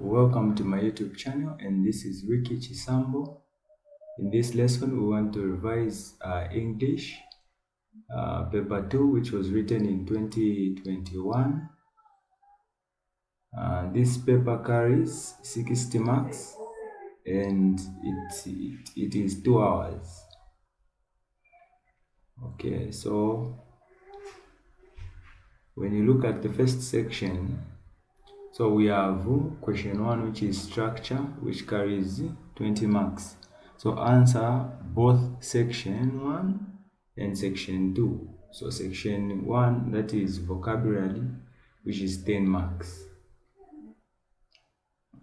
Welcome to my YouTube channel, and this is Wiki Chisambo. In this lesson, we want to revise English paper 2, which was written in 2021. This paper carries 60 marks, and it is 2 hours. Okay, so when you look at the first section, so we have question 1, which is structure, which carries 20 marks. So answer both section 1 and section 2. So section 1, that is vocabulary, which is 10 marks.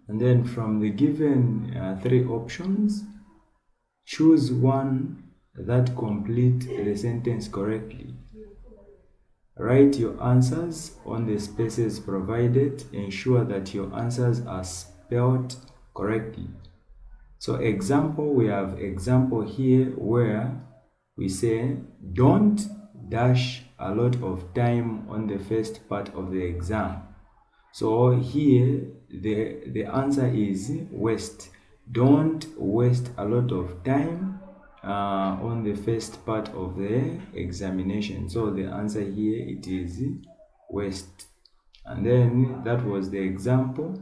And then from the given 3 options, choose one that complete the sentence correctly. Write your answers on the spaces provided. Ensure that your answers are spelled correctly. So example, we have example here where we say, don't dash a lot of time on the first part of the exam. So here the answer is waste. Don't waste a lot of time on the first part of the examination. So the answer here, it is waste. And then that was the example.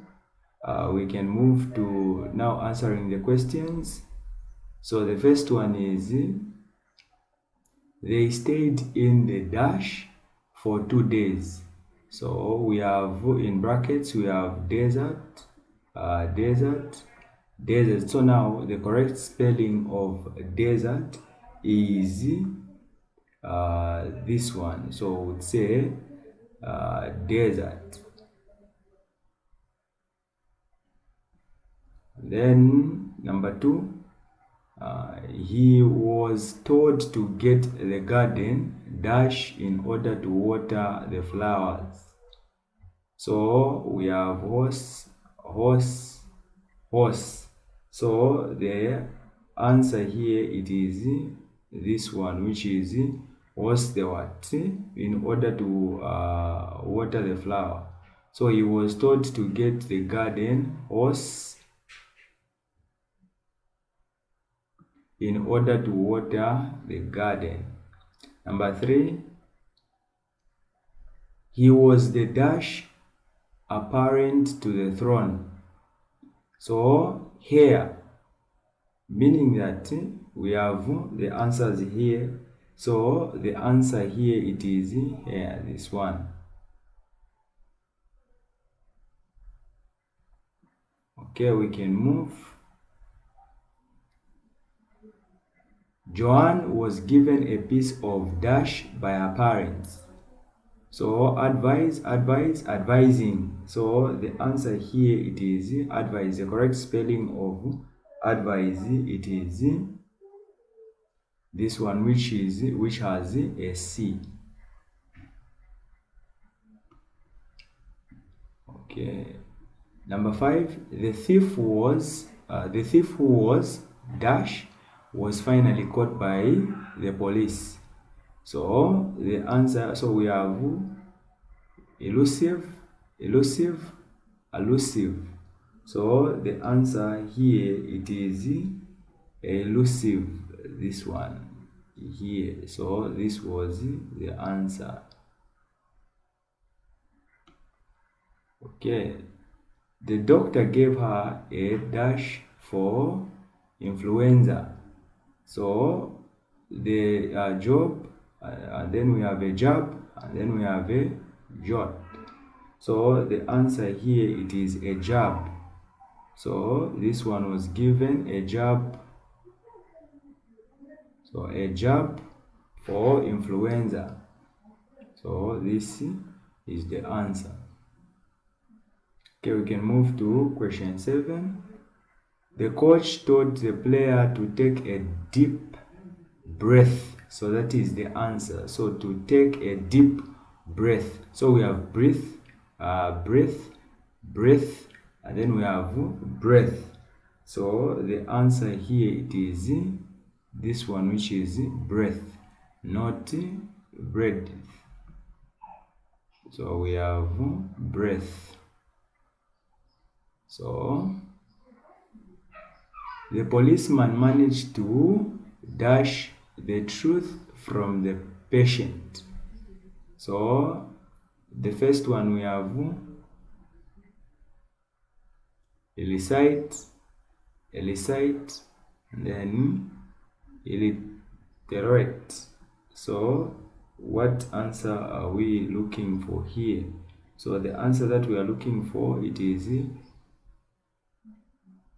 We can move to now answering the questions. So the first one is, they stayed in the dash for 2 days. So we have in brackets, we have desert, desert. So now the correct spelling of desert is this one. So we would say desert. Then number 2, he was told to get the garden dash in order to water the flowers. So we have horse. So the answer here, it is this one, which is was the what, in order to water the flower. So he was told to get the garden horse in order to water the garden. Number 3, he was the dash apparent to the throne. So here, meaning that we have the answers here. So the answer here, it is here, this one. Okay, we can move. Joanne was given a piece of dash by her parents. So advising. So the answer here, it is advise. The correct spelling of advise, it is this one, which has a C. Okay. Number 5, the thief who was dash was finally caught by the police. So the answer, so we have elusive. So the answer here, it is elusive, this one here. So this was the answer. Okay, the doctor gave her a dash for influenza. So the job, and then we have a jab, and then we have a jot. So the answer here, it is a jab. So this one was given a jab. So a jab for influenza. So this is the answer. Okay, we can move to question 7. The coach told the player to take a deep breath. So that is the answer. So to take a deep breath. So we have breath, and then we have breath. So the answer here, it is this one, which is breath, not bread. So we have breath. So the policeman managed to dash the truth from the patient. So the first one we have elicite, and then illiterate. So what answer are we looking for here? So the answer that we are looking for, it is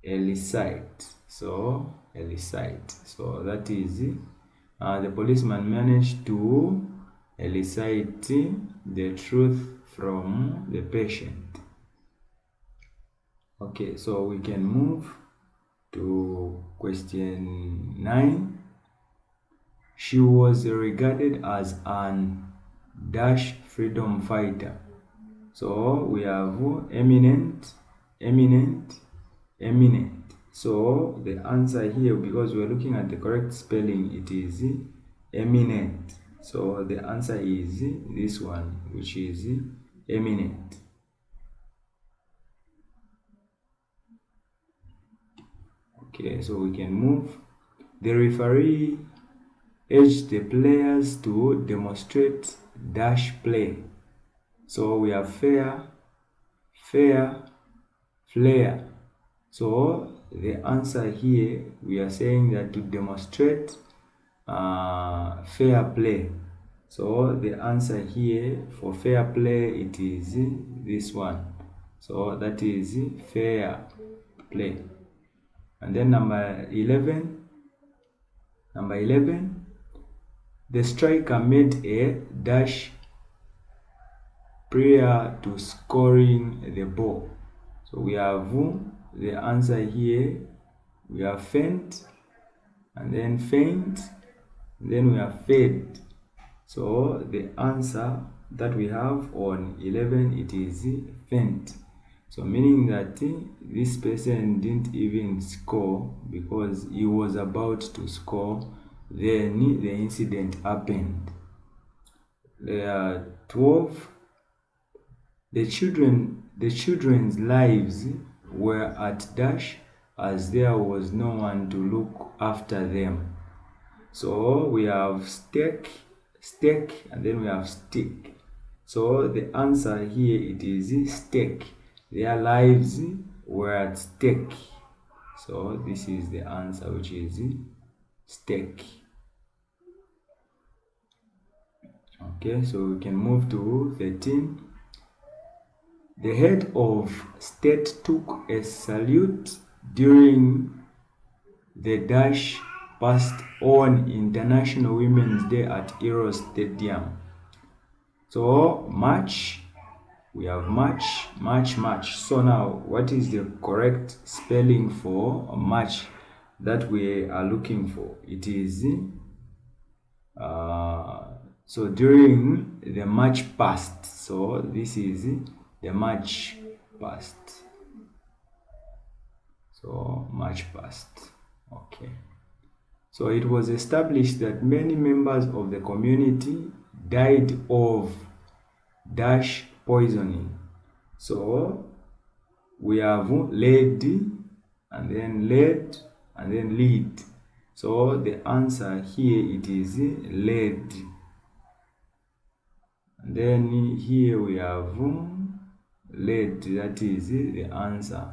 elicite. So elicite. So that is the policeman managed to elicite the truth from the patient. Okay, so we can move to question 9. She was regarded as an dash freedom fighter. So we have eminent. So the answer here, because we're looking at the correct spelling, it is eminent. So the answer is this one, which is eminent. Okay, so we can move. The referee urged the players to demonstrate dash play. So we have fair, flare. So the answer here, we are saying that to demonstrate fair play. So the answer here for fair play, it is this one. So that is fair play. And then number 11, the striker made a dash prior to scoring the ball. So we have the answer here. We have feint, and then then we have fade. So the answer that we have on 11, it is feint. So meaning that this person didn't even score because he was about to score, then the incident happened. 12, the children's lives were at dash as there was no one to look after them. So we have stake, and then we have stick. So the answer here, it is stake. Their lives were at stake. So this is the answer, which is stake. Okay, so we can move to 13. The head of state took a salute during the dash passed on International Women's Day at Heroes Stadium. So match, we have match. So now what is the correct spelling for match that we are looking for? It is so during the match past. So this is the match past. So match past. Okay. So it was established that many members of the community died of dash poisoning. So we have lead, and then lead, and then lead. So the answer here, it is lead. And then here we have lead, that is the answer.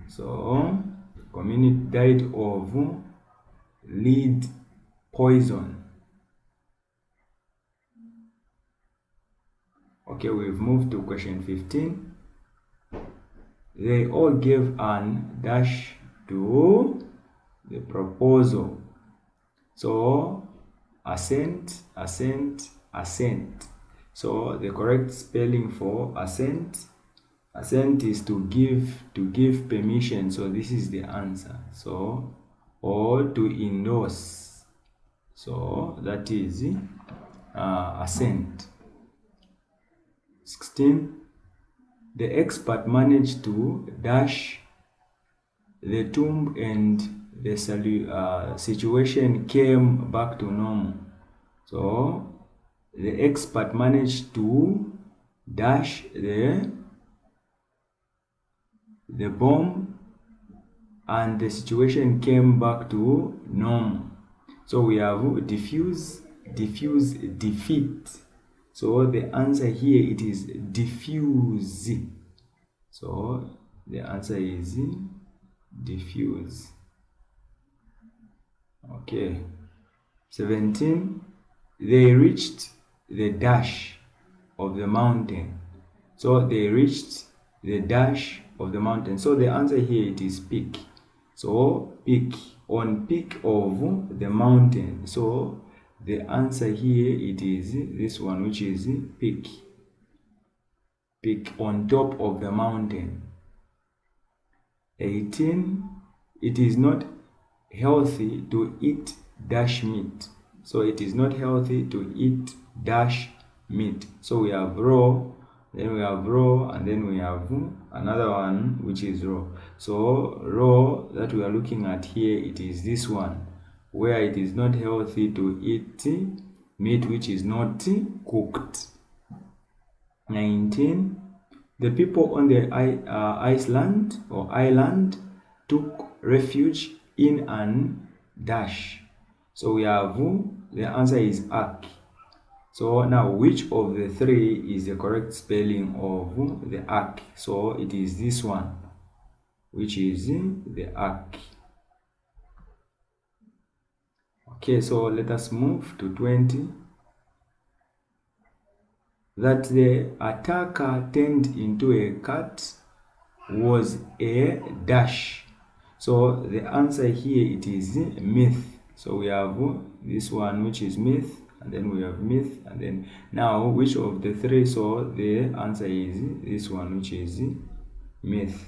So community died of lead poison. Okay, we've moved to question 15. They all gave an dash to the proposal. So assent. So the correct spelling for assent is to give permission. So this is the answer. So or to endorse. So that is assent. 16. The expert managed to dash the tomb and the situation came back to normal. So the expert managed to dash the the bomb and the situation came back to normal. So we have diffuse, defeat. So the answer here, it is diffuse. So the answer is diffuse. Okay. 17. They reached the dash of the mountain. So they reached the dash of the mountain. So the answer here, it is peak. So peak, on peak of the mountain. So the answer here, it is this one, which is peak. Peak, on top of the mountain. 18. It is not healthy to eat dash meat. So it is not healthy to eat dash meat. So we have raw, then we have raw, and then we have another one which is raw. So raw that we are looking at here, it is this one, where it is not healthy to eat meat which is not cooked. 19. The people on the island took refuge in an dash. So we have, the answer is ark. So now, which of the three is the correct spelling of the ark? So it is this one, which is the ark. Okay, so let us move to 20. That the attacker turned into a cat was a dash. So the answer here, it is myth. So we have this one, which is myth, and then we have myth, and then now which of the three? So the answer is this one, which is myth.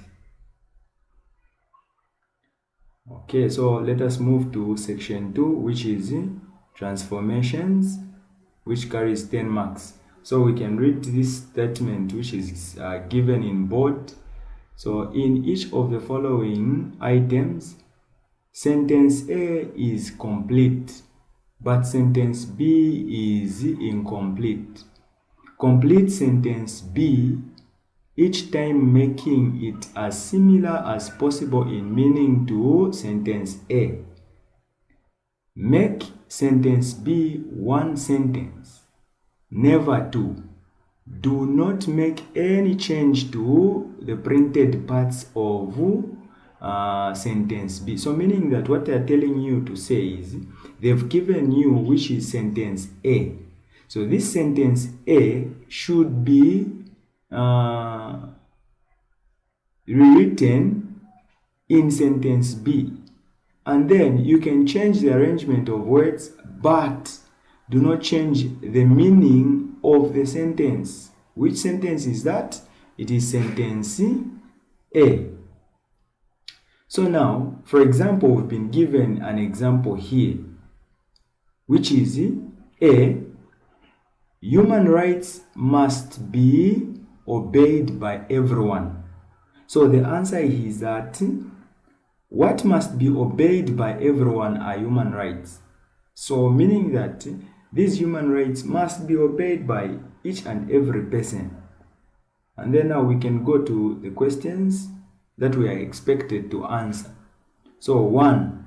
Okay, so let us move to section 2, which is transformations, which carries 10 marks. So we can read this statement, which is given in bold. So in each of the following items, sentence A is complete, but sentence B is incomplete. Complete sentence B, each time making it as similar as possible in meaning to sentence A. Make sentence B one sentence, never two. Do not make any change to the printed parts of sentence B. So meaning that what they are telling you to say is, they've given you which is sentence A. So this sentence A should be rewritten in sentence B. And then you can change the arrangement of words, but do not change the meaning of the sentence. Which sentence is that? It is sentence A. So now, for example, we've been given an example here, which is A, human rights must be obeyed by everyone. So the answer is that what must be obeyed by everyone are human rights. So meaning that these human rights must be obeyed by each and every person. And then now we can go to the questions that we are expected to answer. So 1,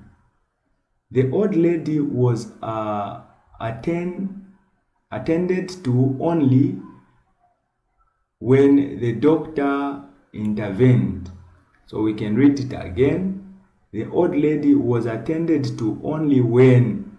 the old lady was attended to only when the doctor intervened. So we can read it again. The old lady was attended to only when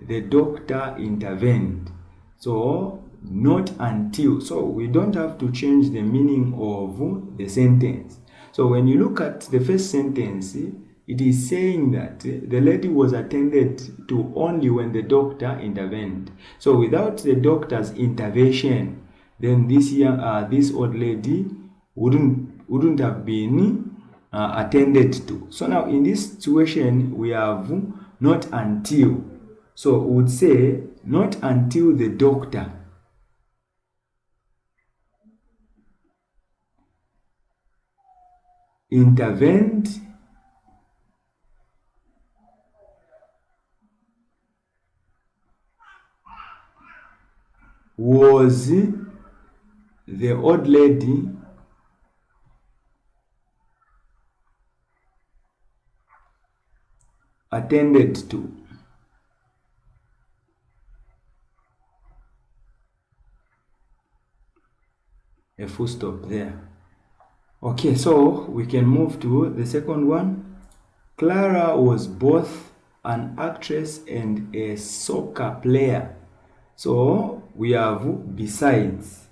the doctor intervened. So not until. So we don't have to change the meaning of the sentence. So when you look at the first sentence, it is saying that the lady was attended to only when the doctor intervened. So without the doctor's intervention, then this old lady wouldn't have been attended to. So now in this situation, we have not until. So we would say not until the doctor intervened was the old lady attended to. A full stop there. Okay, so we can move to the second one. Clara was both an actress and a soccer player. So we have besides.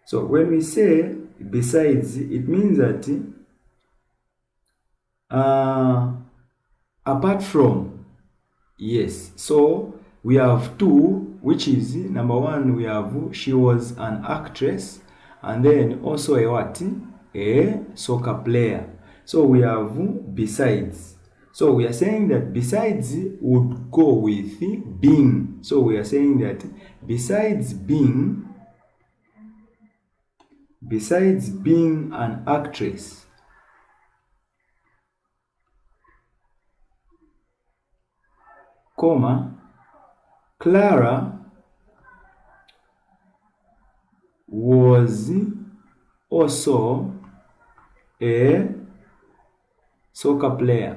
So when we say besides, it means that apart from, yes. So we have two, which is number one, we have she was an actress, and then also a what? A soccer player. So we have besides. So we are saying that besides would go with being. So we are saying that besides being an actress, comma, Clara was also a soccer player.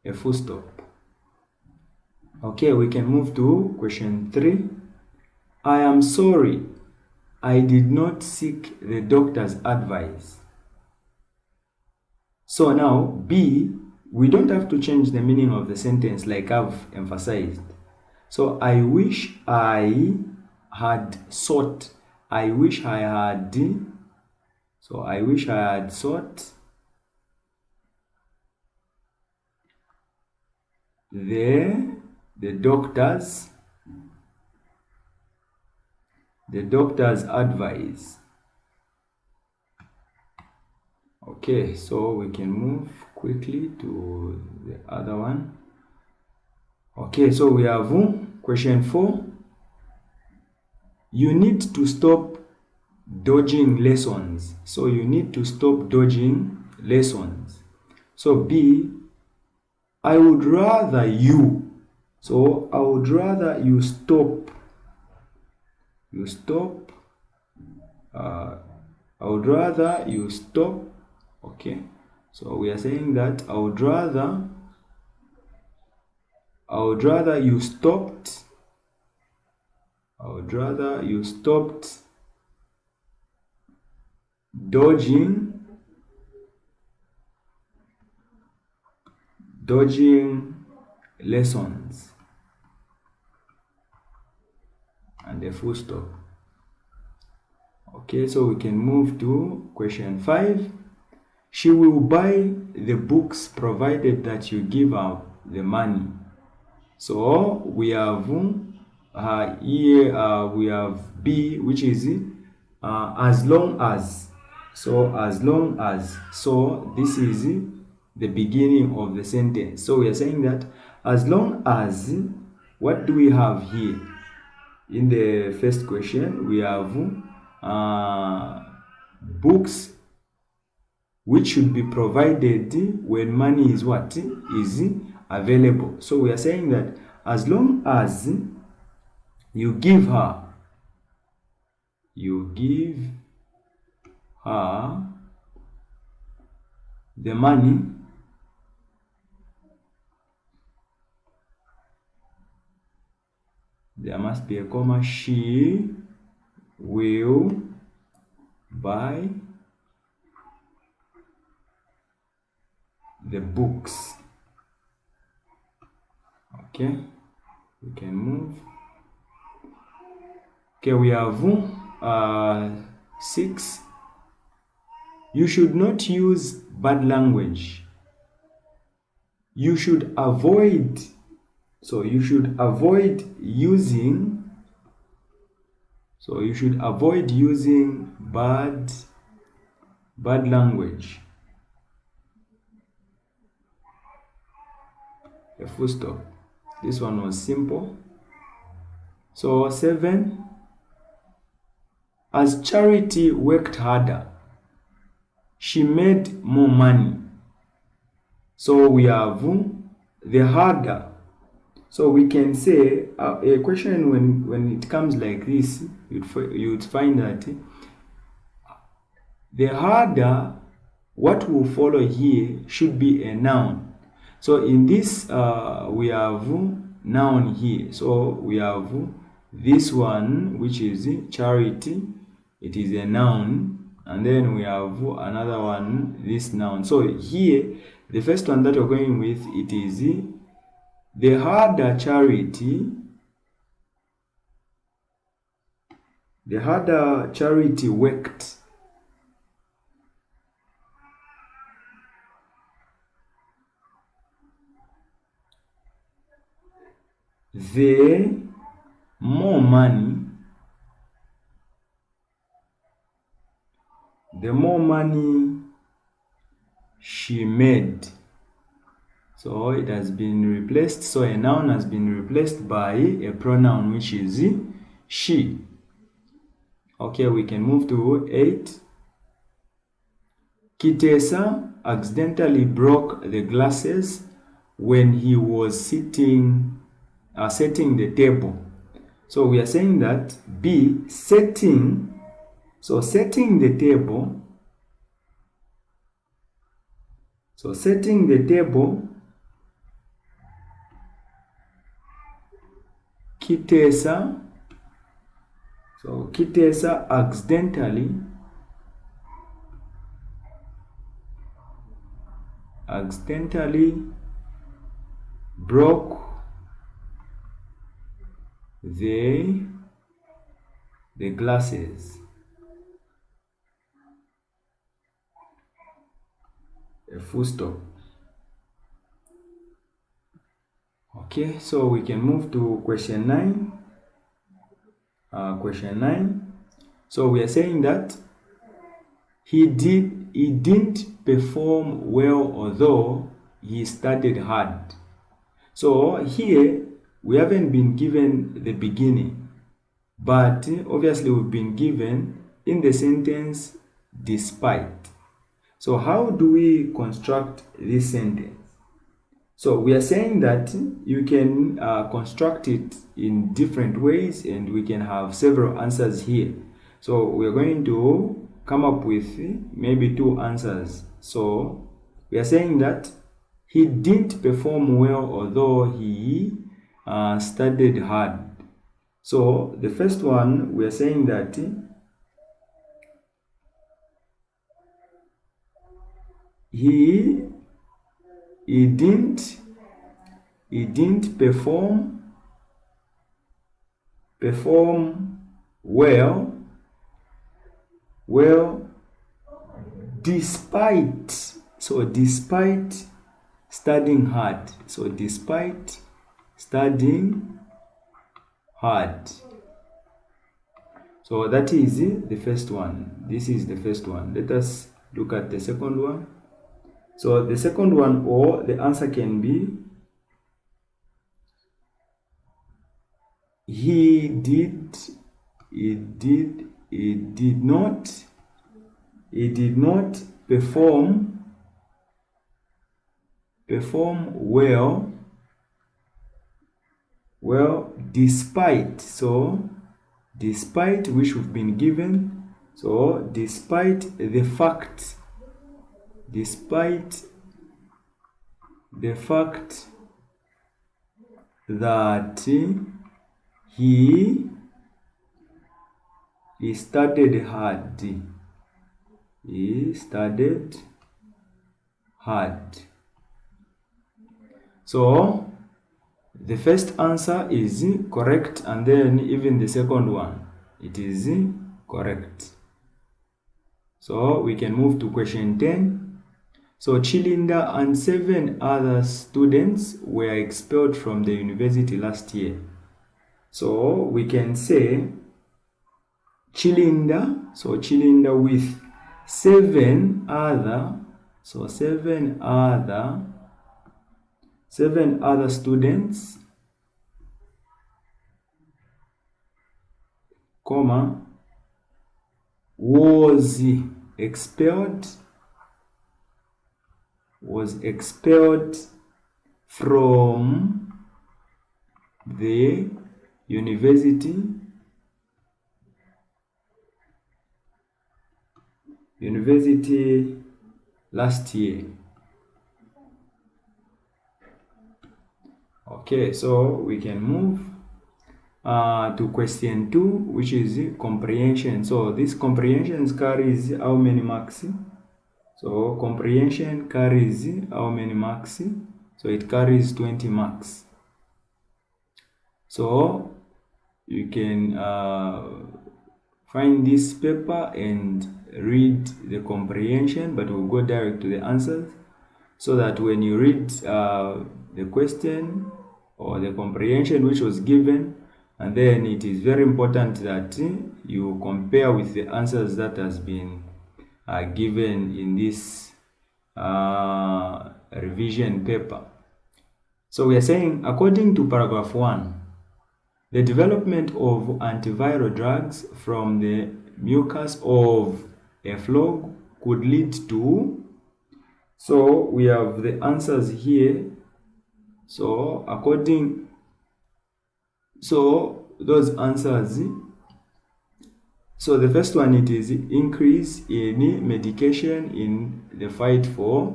A full stop. Okay, we can move to question 3. I am sorry, I did not seek the doctor's advice. So now, B, we don't have to change the meaning of the sentence like I've emphasized. So I wish I had sought. I wish I had. So I wish I had sought the doctor's advice. Okay, so we can move quickly to the other one. Okay, so we have question 4. You need to stop dodging lessons. So you need to stop dodging lessons. So B, I would rather you. So I would rather you stop. I would rather you stop. Okay, so we are saying that I would rather you stopped. I would rather you stopped dodging lessons. And a full stop. Okay, so we can move to question 5. She will buy the books provided that you give her the money. So we have here we have B, which is as long as. So as long as. So this is the beginning of the sentence. So we are saying that as long as, what do we have here? In the first question, we have books which should be provided when money is what? Is available. So we are saying that as long as you give her the money, there must be a comma, she will buy the books. Okay, we can move. Okay, we have 6. You should not use bad language. You should avoid. So you should avoid using. So you should avoid using bad language. A full stop. This one was simple. So 7. As Charity worked harder, she made more money. So we have the harder. So we can say a question when it comes like this, you'd find that the harder, what will follow here should be a noun. So in this, we have noun here. So we have this one, which is charity. It is a noun. And then we have another one, this noun. So here, the first one that we're going with, it is the harder charity. The harder charity worked, the more money she made. So it has been replaced. So a noun has been replaced by a pronoun, which is she. Okay, we can move to 8. Kitesa accidentally broke the glasses when he was setting the table. So we are saying that B, setting. So setting the table. So setting the table. Kitesa. So Kitesa accidentally broke the glasses. A full stop. Okay, so we can move to question 9. Question 9. So we are saying that he didn't perform well, although he studied hard. So here we haven't been given the beginning, but obviously we've been given in the sentence despite. So how do we construct this sentence? So we are saying that you can construct it in different ways, and we can have several answers here. So we are going to come up with maybe 2 answers. So we are saying that he didn't perform well, although he studied hard. So the first one, we are saying that he didn't perform well despite studying hard. So despite studying hard. So that is the first one. This is the first one. Let us look at the second one. So the second one, or the answer can be he did not perform well despite. So despite, which we've been given. So despite the fact that he studied hard. He studied hard. So the first answer is correct, and then even the second one, it is correct. So we can move to question 10. So Chilinda and 7 other students were expelled from the university last year. So we can say Chilinda, so Chilinda with 7 other, so 7 other students, comma, was expelled from the university university last year. Okay, so we can move to question 2, which is comprehension. So this comprehension carries how many marks? So comprehension carries how many marks? So it carries 20 marks. So you can find this paper and read the comprehension, but we'll go direct to the answers, so that when you read the question or the comprehension which was given, and then it is very important that you compare with the answers that has been given in this revision paper. So we are saying, according to paragraph 1, the development of antiviral drugs from the mucus of a frog could lead to. So we have the answers here. So those answers. So the first one, it is increase in medication in the fight for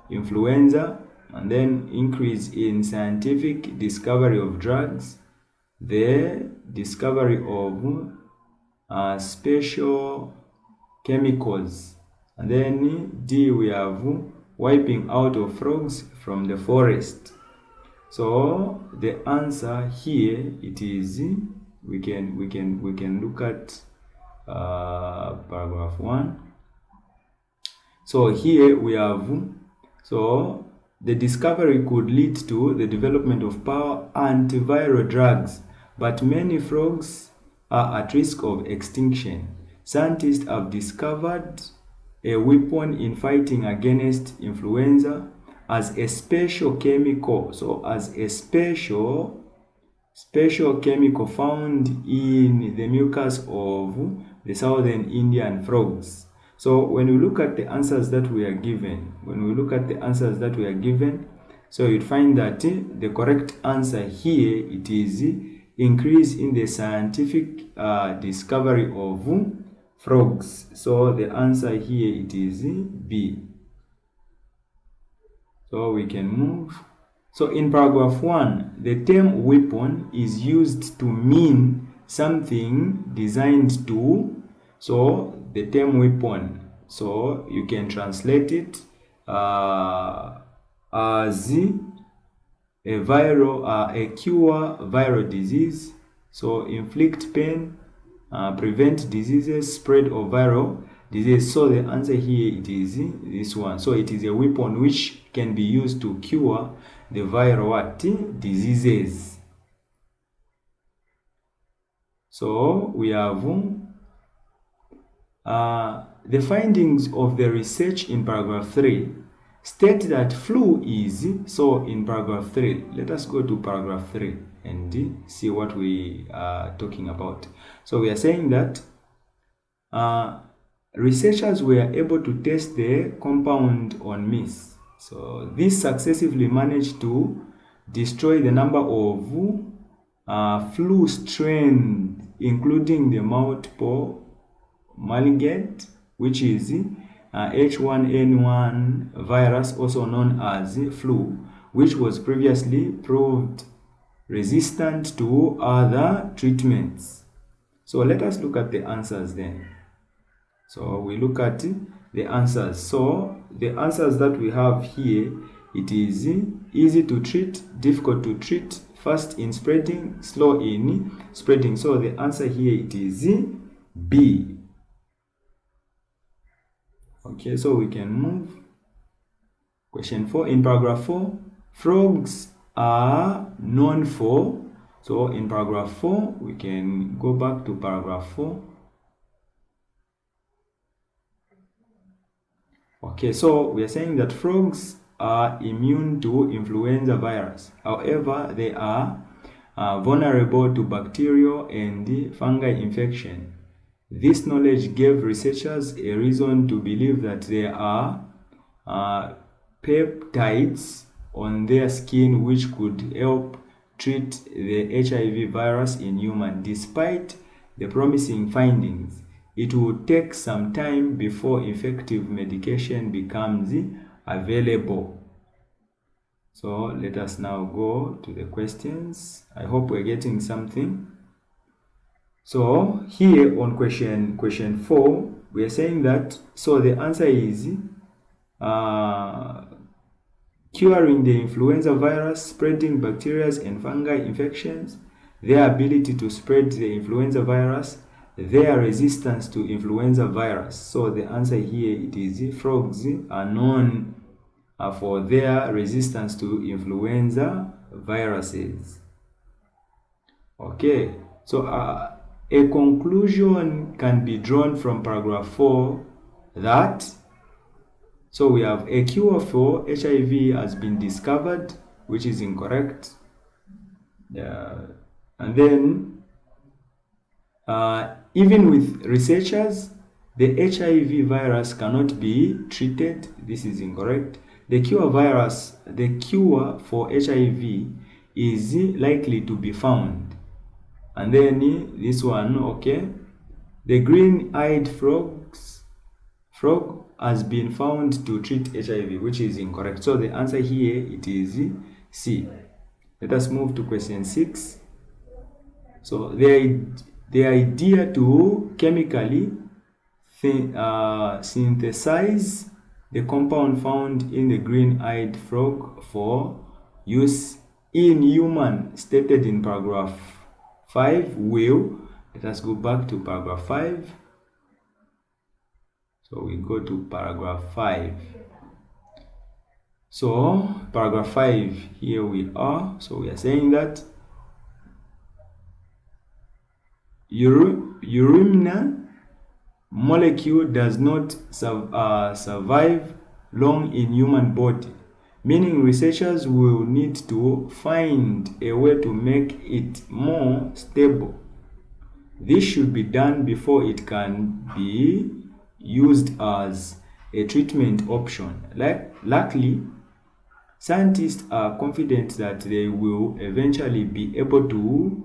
influenza, and then increase in scientific discovery of drugs, the discovery of special chemicals, and then D, we have wiping out of frogs from the forest. So the answer here, it is, we can look at paragraph 1. So here we have, so the discovery could lead to the development of antiviral drugs, but many frogs are at risk of extinction. Scientists have discovered a weapon in fighting against influenza as a special chemical. So as a special chemical found in the mucus of the southern Indian frogs. So when we look at the answers that we are given, so you'd find that the correct answer here, it is increase in the scientific discovery of frogs. So the answer here, it is B. So we can move. So in paragraph 1, the term weapon is used to mean something designed to. So the term weapon, so you can translate it as a cure viral disease. So inflict pain, prevent diseases, spread of viral disease. So the answer here, it is this one. So it is a weapon which can be used to cure the viral diseases. So we have the findings of the research in paragraph 3 state that flu is, so in paragraph 3, let us go to paragraph 3 and see what we are talking about. So we are saying that researchers were able to test the compound on mice. So this successfully managed to destroy the number of flu strains, including the multiple malignant, which is H1N1 virus, also known as flu, which was previously proved resistant to other treatments. So let us look at the answers then. So we look at the answers. So the answers that we have here, it is easy to treat, difficult to treat, fast in spreading, slow in spreading. So the answer here, it is B. Okay, so we can move. Question 4. In paragraph 4, frogs are known for. So in paragraph 4, we can go back to paragraph 4. Okay, so we are saying that frogs are immune to influenza virus. However, they are vulnerable to bacterial and fungal infection. This knowledge gave researchers a reason to believe that there are peptides on their skin which could help treat the HIV virus in humans. Despite the promising findings, it will take some time before effective medication becomes available. So let us now go to the questions. I hope we're getting something. So here on question 4, we are saying that, so the answer is curing the influenza virus, spreading bacteria and fungi infections, their ability to spread the influenza virus, their resistance to influenza virus. So the answer here, it is frogs are known for their resistance to influenza viruses. Okay, so a conclusion can be drawn from paragraph 4 that, so we have a cure for HIV has been discovered, which is incorrect. And then, even with researchers, the HIV virus cannot be treated. This is incorrect. The cure for HIV is likely to be found. And then this one, okay. The green-eyed frog has been found to treat HIV, which is incorrect. So the answer here, it is C. Let us move to question 6. So the idea to chemically synthesize the compound found in the green-eyed frog for use in human stated in paragraph 5 will, let us go back to paragraph 5. So we go to paragraph 5. So paragraph 5, here we are. So we are saying that urine molecule does not survive long in human body, meaning researchers will need to find a way to make it more stable. This should be done before it can be used as a treatment option. Luckily, scientists are confident that they will eventually be able to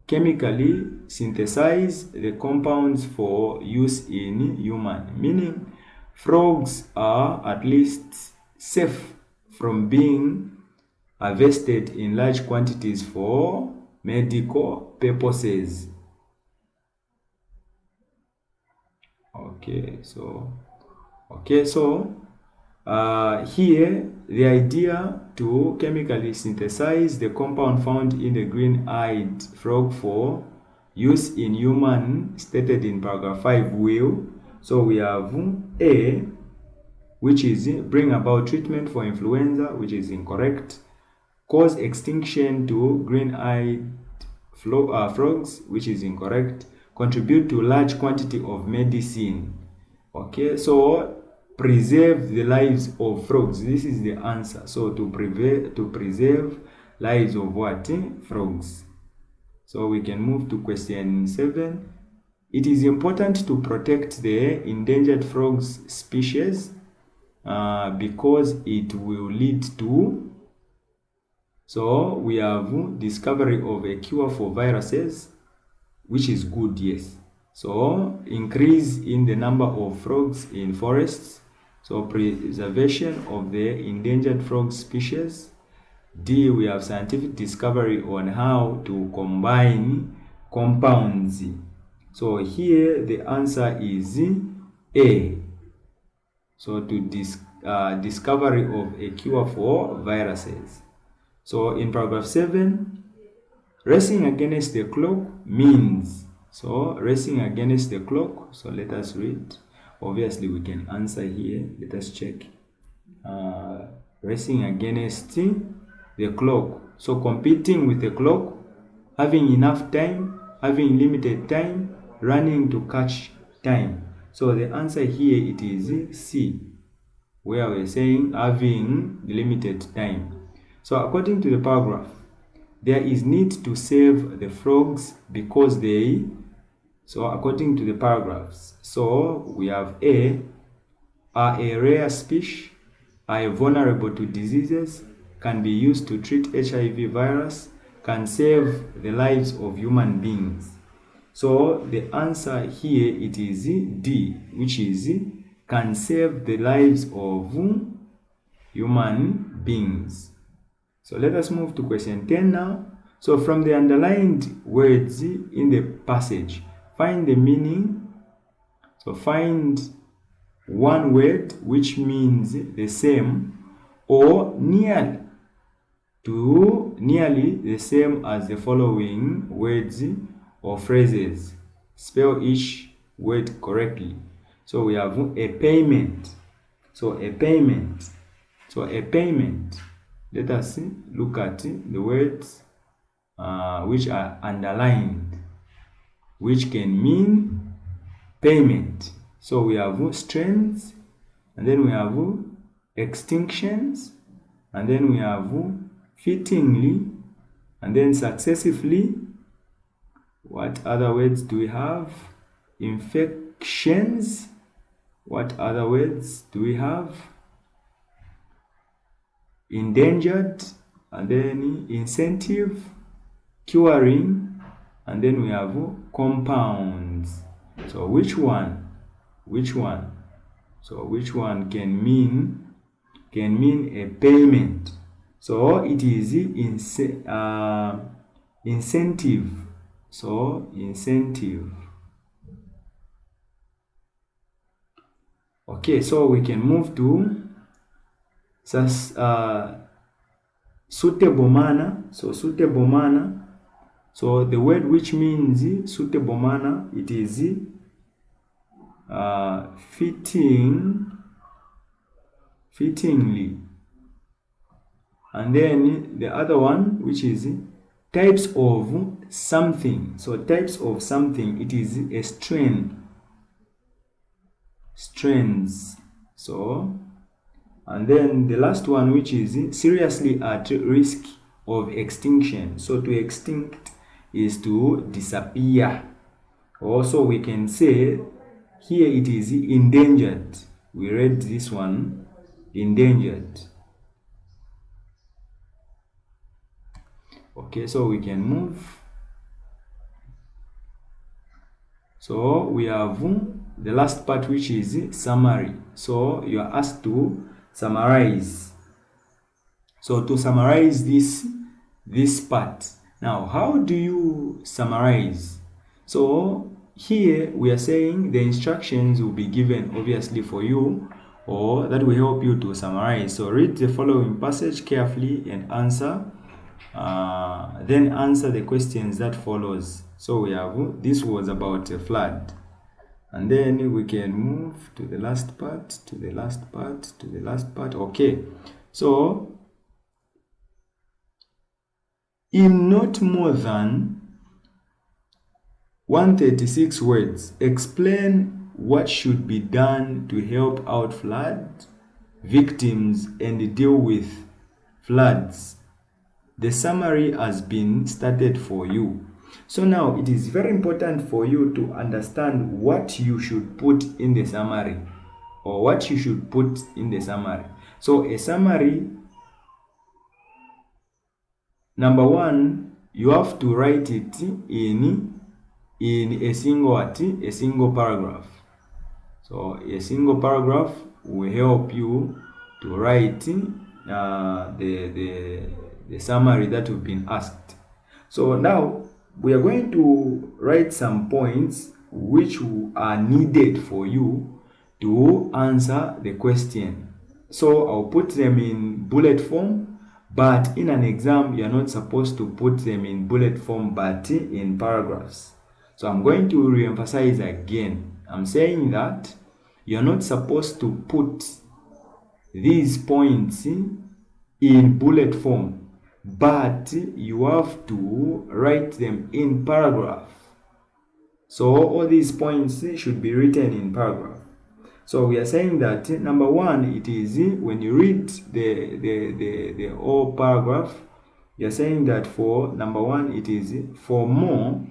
chemically synthesize the compounds for use in human, meaning frogs are at least safe from being harvested in large quantities for medical purposes. Okay, so here the idea to chemically synthesize the compound found in the green-eyed frog for use in human stated in paragraph 5 will. So we have A, which is bring about treatment for influenza, which is incorrect. Cause extinction to green-eyed frogs, which is incorrect. Contribute to large quantity of medicine. Okay, so preserve the lives of frogs. This is the answer. So to preserve lives of what? Frogs. So we can move to question 7. It is important to protect the endangered frogs species because it will lead to, so we have discovery of a cure for viruses, which is good, yes. So increase in the number of frogs in forests. So preservation of the endangered frog species. D, we have scientific discovery on how to combine compounds. So here the answer is A. So to discovery of a cure for viruses. So in paragraph 7, racing against the clock means, so racing against the clock. So let us read. Obviously we can answer here. Let us check. Racing against the clock. So competing with the clock, having enough time, having limited time, running to catch time. So the answer here, it is C, where we're saying having limited time. So according to the paragraph, there is need to save the frogs because they, so according to the paragraphs, so we have A, are a rare species, are vulnerable to diseases, can be used to treat HIV virus, can save the lives of human beings. So the answer here, it is D, which is can save the lives of human beings. So let us move to question 10 now. So from the underlined words in the passage, find the meaning. So find one word which means the same or nearly the same as the following words or phrases. Spell each word correctly. So we have a payment. So a payment. So a payment. Let us look at the words which are underlined, which can mean payment. So we have strength, and then we have extinctions, and then we have fittingly, and then successively. What other words do we have? Infections. What other words do we have? Endangered, and then incentive, curing, and then we have compounds. So which one? So which one can mean a payment? So it is incentive. So incentive. Okay, so we can move to suitable manner. So suitable manner. So the word which means suitable manner, it is fittingly. And then the other one, which is types of something. So types of something, it is a strands. So, and then the last one, which is seriously at risk of extinction. So to extinct is to disappear. Also we can say here it is endangered. We read this one, endangered. Okay, so we can move. So we have the last part, which is summary. So you are asked to summarize. So to summarize this part. Now, how do you summarize? So here we are saying the instructions will be given obviously for you, or that will help you to summarize. So read the following passage carefully and answer. Then answer the questions that follows. So we have, this was about a flood, and then we can move to the last part, Okay, so in not more than 136 words, explain what should be done to help out flood victims and deal with floods. The summary has been started for you. So now it is very important for you to understand what you should put in the summary, or what you should put in the summary. So a summary, number one, you have to write it in a single paragraph. So a single paragraph will help you to write the summary that you've been asked. So now we are going to write some points which are needed for you to answer the question. So I'll put them in bullet form, but in an exam you're not supposed to put them in bullet form but in paragraphs. So I'm going to re-emphasize again. I'm saying that you're not supposed to put these points in bullet form, but you have to write them in paragraph. So all these points should be written in paragraph. So we are saying that number one, it is when you read the whole paragraph, you are saying that for number one, it is for more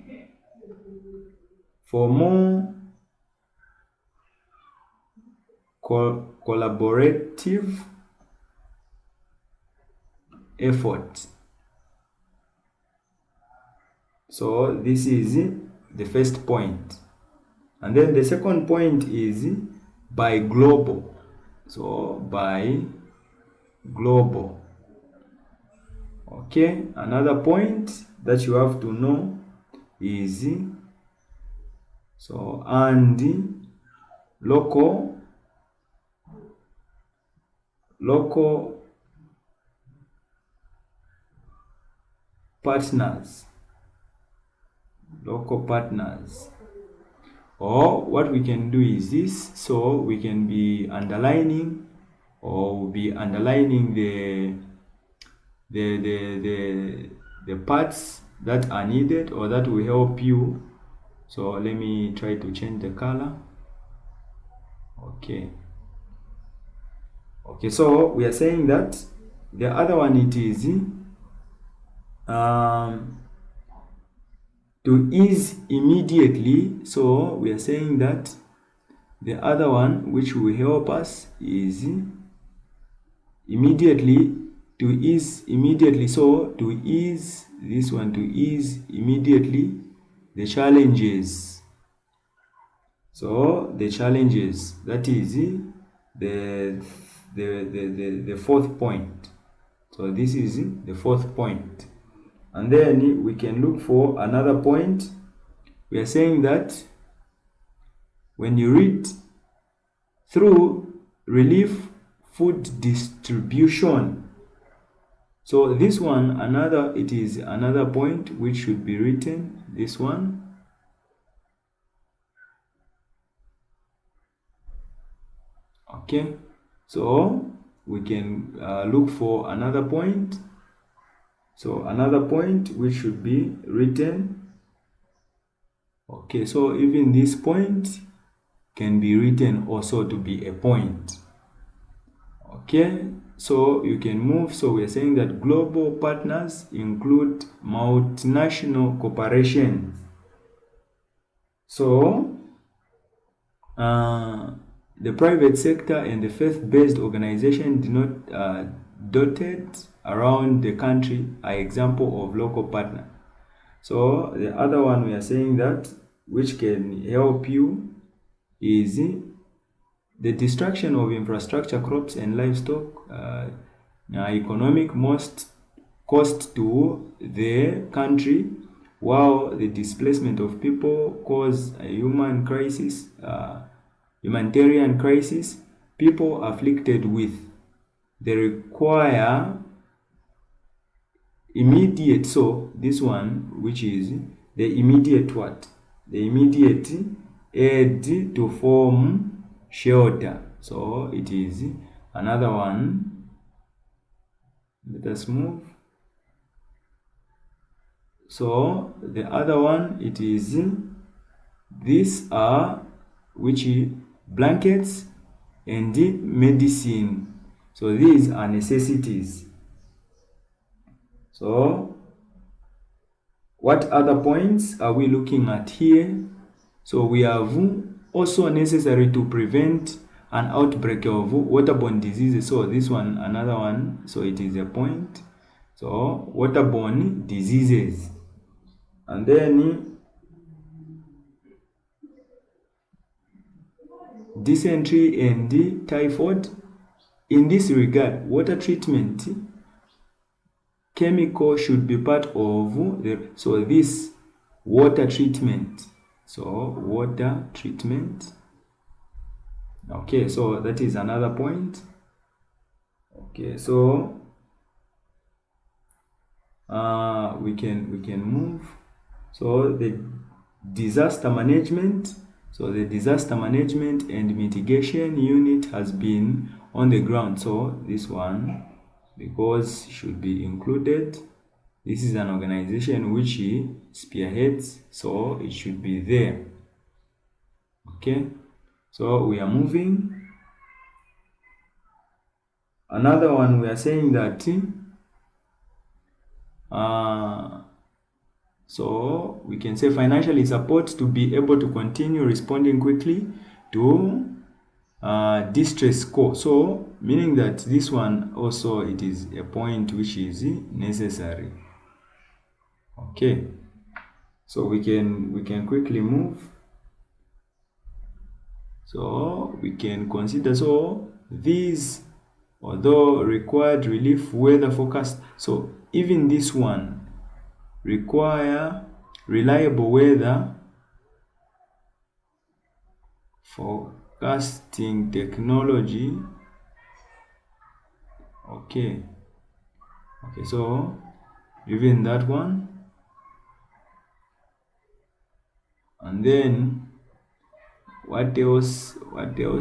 collaborative effort. So this is the first point. And then the second point is by global. So by global. Okay, another point that you have to know is so and local partners. Local partners. Or what we can do is this, so we can be underlining or we'll be underlining the parts that are needed or that will help you. So let me try to change the color. Okay, so we are saying that the other one, it is to ease immediately. So we are saying that the other one which will help us is immediately, to ease immediately. So to ease, this one, to ease immediately the challenges. So the challenges, that is the fourth point. So this is the fourth point. And then we can look for another point. We are saying that when you read through relief food distribution, so this one, it is another point which should be written, this one. Okay, so we can look for another point. So another point which should be written. Okay, so even this point can be written also to be a point. Okay, so you can move. So we are saying that global partners include multinational corporations. So the private sector and the faith-based organization dotted around the country are example of local partner. So the other one we are saying that which can help you is the destruction of infrastructure, crops and livestock, economic most cost to the country, while the displacement of people cause a human crisis, humanitarian crisis. People afflicted with, they require immediate, so this one which is the immediate what? The immediate aid to form shelter. So it is another one. Let us move. So the other one, it is these are which blankets and medicine. So these are necessities. So what other points are we looking at here? So we have also necessary to prevent an outbreak of waterborne diseases. So this one, another one, so it is a point. So waterborne diseases. And then dysentery and typhoid. In this regard, water treatment chemical should be part of so this water treatment. So water treatment. Okay, so that is another point. Okay, so we can move. So the disaster management. So the disaster management and mitigation unit has been on the ground. So this one, because it should be included. This is an organization which spearheads, so it should be there. Okay, so we are moving. Another one, we are saying that so we can say financially support to be able to continue responding quickly to distress call. So meaning that this one also, it is a point which is necessary. Okay, So we can quickly move. So we can consider, so these, although required relief weather forecast, so even this one require reliable weather forecasting technology. Okay, so even that one. And then what else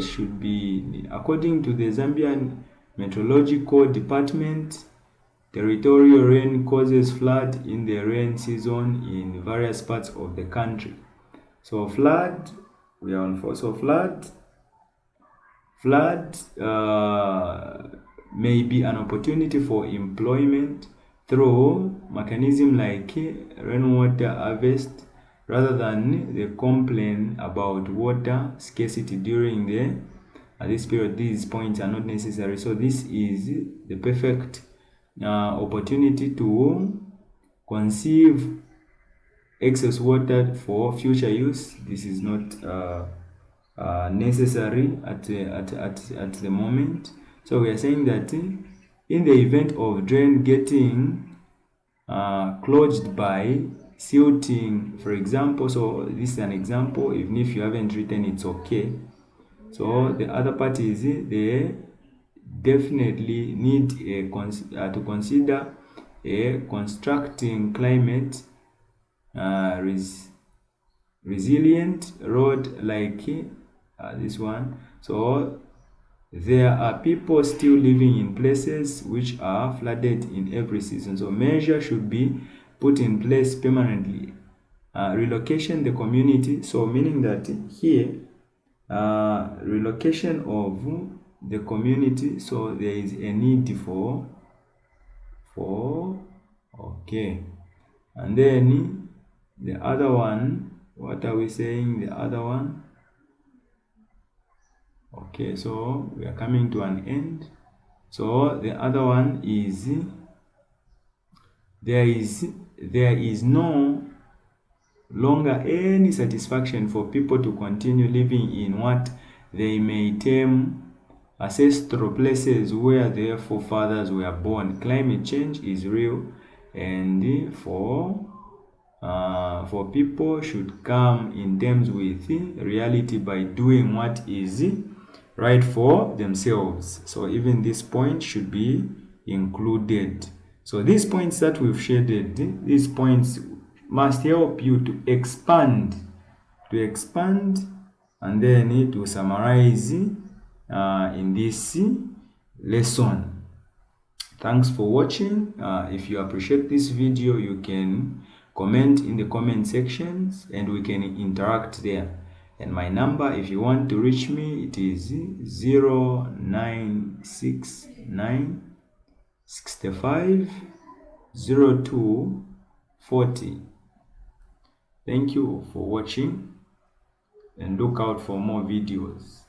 should be, according to the Zambian Meteorological Department, territorial rain causes flood in the rain season in various parts of the country. So flood, we are on for, so flood may be an opportunity for employment through mechanism like rainwater harvest, rather than the complaint about water scarcity during this period. These points are not necessary. So this is the perfect opportunity to conserve excess water for future use. This is not necessary at the moment. So we are saying that in the event of drain getting closed by silting, for example, so this is an example, even if you haven't written, it's okay. So the other part is they definitely need to consider constructing climate resilient road like this one. So there are people still living in places which are flooded in every season. So measures should be put in place permanently. Relocation the community. So meaning that here, relocation of the community. So there is a need for okay. And then the other one, what are we saying? The other one. Okay, so we are coming to an end. So the other one is there is no longer any satisfaction for people to continue living in what they may term ancestral places where their forefathers were born. Climate change is real, and for people should come in terms with reality by doing what is right for themselves. So even this point should be included. So these points that we've shaded, these points must help you to expand and then to summarize in this lesson. Thanks for watching. If you appreciate this video, you can comment in the comment sections and we can interact there. And my number, if you want to reach me, it is 0969 65 02 40. Thank you for watching and look out for more videos.